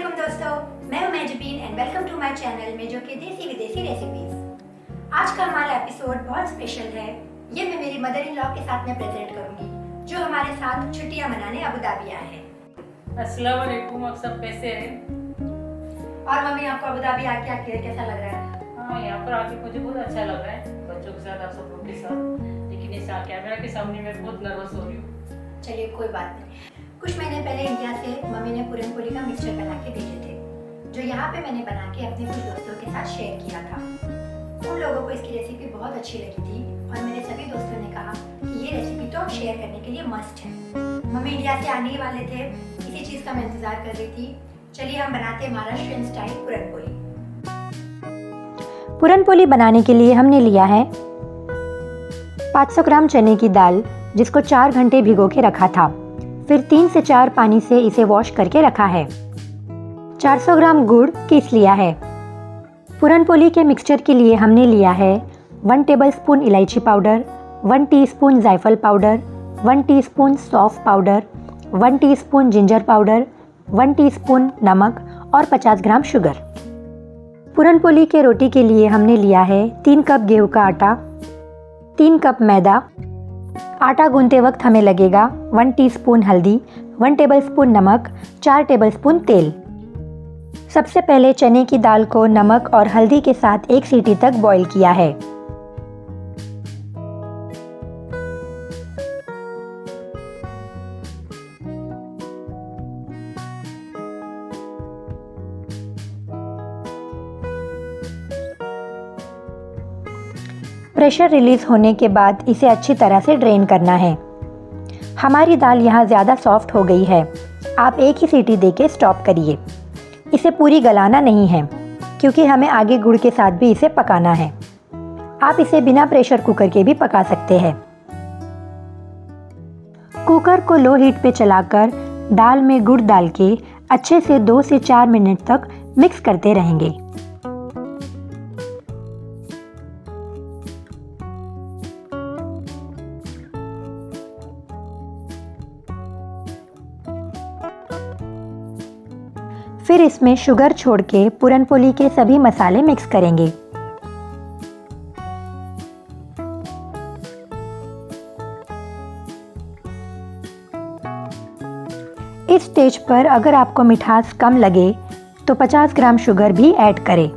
वालेकुम दोस्तों, मैं हूं Mehjabeen and welcome to my channel में जो कि देसी विदेशी रेसिपीज। आज का हमारा एपिसोड बहुत स्पेशल है। ये मैं मेरी मदर इन लॉ के साथ में प्रेजेंट करूंगी जो हमारे साथ छुट्टियां मनाने अबू धाबी आए हैं। अस्सलाम वालेकुम, आप सब कैसे हैं? और मम्मी, आपको अबू धाबी आके आखिर कैसा लग रहा है? हाँ, यहाँ पर आके मुझे बहुत अच्छा लग रहा है, बच्चों के साथ, आप सब लोग के साथ। लेकिन इस कैमरा के सामने मैं बहुत नर्वस हो रही हूँ। चलिए कोई बात नहीं। कुछ महीने पहले इंडिया से मम्मी ने पूरन पोली का मिक्सचर बना के भेजे थे, जो यहाँ पे मैंने बना के अपने कुछ दोस्तों के साथ शेयर किया था। उन लोगों को इसकी रेसिपी बहुत अच्छी लगी थी और मेरे सभी दोस्तों ने कहा कि ये रेसिपी तो अब शेयर करने के लिए मस्ट है। मम्मी इंडिया से आने ही वाले थे, इसी चीज़ का मैं इंतजार कर रही थी। चलिए हम बनाते हैं महाराष्ट्रियन स्टाइल पूरन पोली। पूरन पोली बनाने के लिए हमने लिया है 500 ग्राम चने की दाल, जिसको 4 घंटे भिगो के रखा था। फिर 3 से 4 पानी से इसे वॉश करके रखा है। 400 ग्राम गुड़ पीस लिया है। पूरन पोली के मिक्सचर के लिए हमने लिया है 1 टेबलस्पून इलायची पाउडर, 1 टीस्पून जायफल पाउडर, 1 टीस्पून सौंफ powder, 1 teaspoon ginger powder, 1 teaspoon नमक और 50 ग्राम शुगर। पूरन पोली के रोटी के लिए हमने लिया है 3 कप गेहूं का आटा, 3 कप मैदा। आटा गूंथते वक्त हमें लगेगा 1 टीस्पून हल्दी, 1 टेबलस्पून नमक, 4 टेबलस्पून तेल। सबसे पहले चने की दाल को नमक और हल्दी के साथ 1 सीटी तक बॉईल किया है। प्रेशर रिलीज होने के बाद इसे अच्छी तरह से ड्रेन करना है। हमारी दाल यहाँ ज़्यादा सॉफ्ट हो गई है, आप एक ही सीटी देके स्टॉप करिए। इसे पूरी गलाना नहीं है क्योंकि हमें आगे गुड़ के साथ भी इसे पकाना है। आप इसे बिना प्रेशर कुकर के भी पका सकते हैं। कुकर को लो हीट पे चलाकर दाल में गुड़ डाल के अच्छे से 2 से 4 मिनट तक मिक्स करते रहेंगे। फिर इसमें शुगर छोड़ के पूरन पोली के सभी मसाले मिक्स करेंगे। इस स्टेज पर अगर आपको मिठास कम लगे तो 50 ग्राम शुगर भी ऐड करें।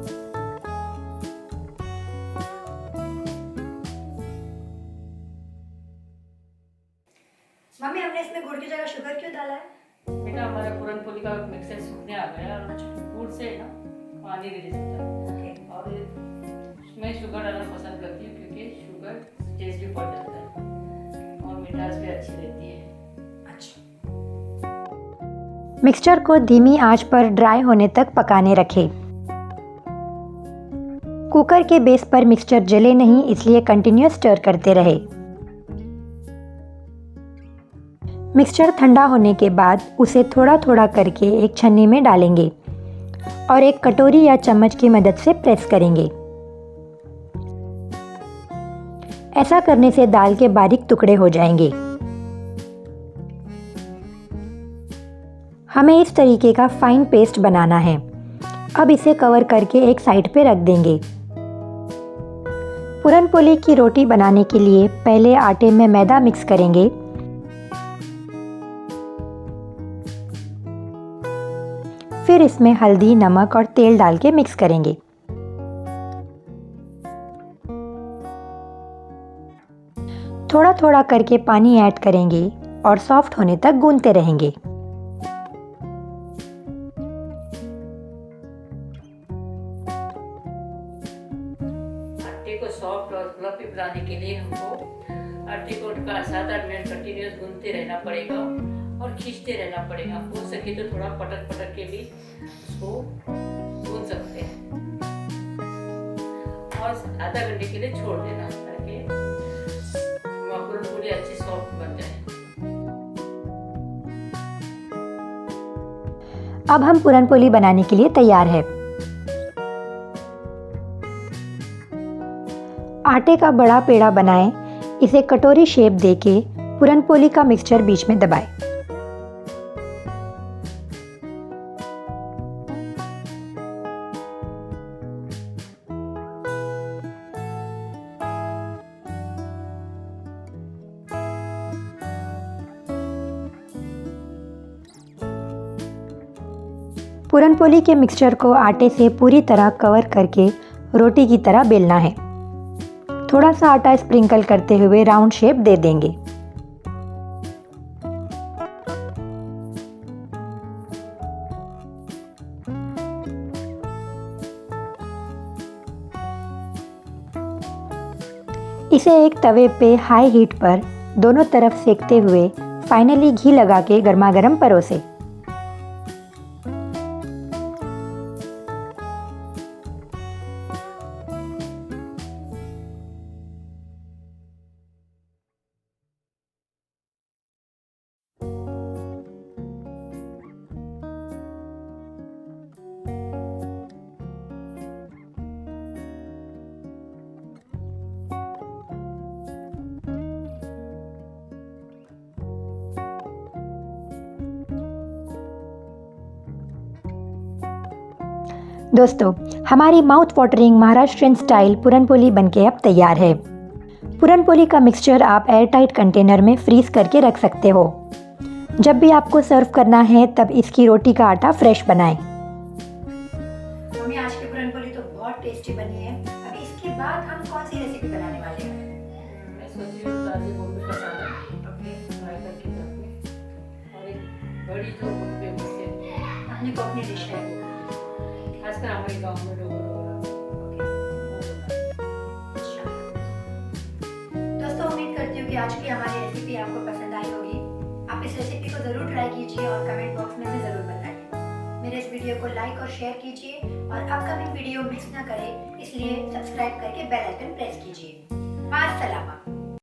मम्मी, हमने इसमें गुड़ की जगह शुगर क्यों डाला है? बेटा, हमारा पूरन पोली का मिक्सर सूखने आ गया और गुड़ से ना पानी रिलीज होता है। और मैं शुगर डालना पसंद करती हूँ क्योंकि शुगर टेस्ट भी बढ़ जाता है और मिठास भी अच्छी रहती है। अच्छा। मिक्सचर को धीमी आंच पर ड्राई होने तक पकाने रखें। कुकर के बेस पर मिक्सचर जले नहीं, इसलिए कंटिन्यूअस स्टर करते रहे। मिक्सचर ठंडा होने के बाद उसे थोड़ा थोड़ा करके एक छन्नी में डालेंगे और एक कटोरी या चम्मच की मदद से प्रेस करेंगे। ऐसा करने से दाल के बारीक टुकड़े हो जाएंगे। हमें इस तरीके का फाइन पेस्ट बनाना है। अब इसे कवर करके एक साइड पे रख देंगे। पूरन पोली की रोटी बनाने के लिए पहले आटे में मैदा मिक्स करेंगे। फिर इसमें हल्दी, नमक और तेल डाल के मिक्स करेंगे। थोड़ा थोड़ा करके पानी ऐड करेंगे और सॉफ्ट होने तक गूंथते रहेंगे। आटे को सॉफ्ट और फ्लफी बनाने के लिए हमको आटे को 7-8 मिनट कंटिन्यूस गूंथते रहना पड़ेगा और खींचते रहना पड़ेगा। हो सके तो थोड़ा पटक पटक के भी उसको गूंथ सकते हैं और आधा घंटे के लिए छोड़ देना ताकि पूरन पोली अच्छी सॉफ्ट बन जाए। अब हम पूरन पोली बनाने के लिए तैयार है। आटे का बड़ा पेड़ा बनाएं, इसे कटोरी शेप देके पूरन पोली का मिक्सचर बीच में दबाएं। पूरन पोली के मिक्सचर को आटे से पूरी तरह कवर करके रोटी की तरह बेलना है। थोड़ा सा आटा स्प्रिंकल करते हुए राउंड शेप दे देंगे। इसे एक तवे पे हाई हीट पर दोनों तरफ सेकते हुए फाइनली घी लगा के गर्मा-गर्म परोसे। दोस्तों, हमारी mouth watering Maharashtrian style puran poli बनके अब तैयार है। पूरन पोली का मिक्सचर आप एयर टाइट कंटेनर में फ्रीज करके रख सकते हो। जब भी आपको सर्व करना है तब इसकी रोटी का आटा फ्रेश बनाएं। मम्मी, आज की पूरन पोली तो बहुत टेस्टी बनी है। अभी इसके बाद हम कौन सी रेसिपी बनाने वाले हैं? मैं सोच रही हूँ ताज़े गोभी का सालन अपने फ्राई करके रखने और एक बड़ी जो फेमस है अपनी को अपनी डिश है। खासकर हमारे गांव में लोग दोस्तों, उम्मीद करती हूँ कि आज की हमारी रेसिपी आपको पसंद आई होगी। आप इस रेसिपी को ज़रूर ट्राई कीजिए और कमेंट बॉक्स में भी ज़रूर बताइए। मेरे इस वीडियो को लाइक और शेयर कीजिए और अपकमिंग वीडियो मिस ना करें, इसलिए सब्सक्राइब करके बेल आइकन प्रेस कीजिए। मास्सलामा।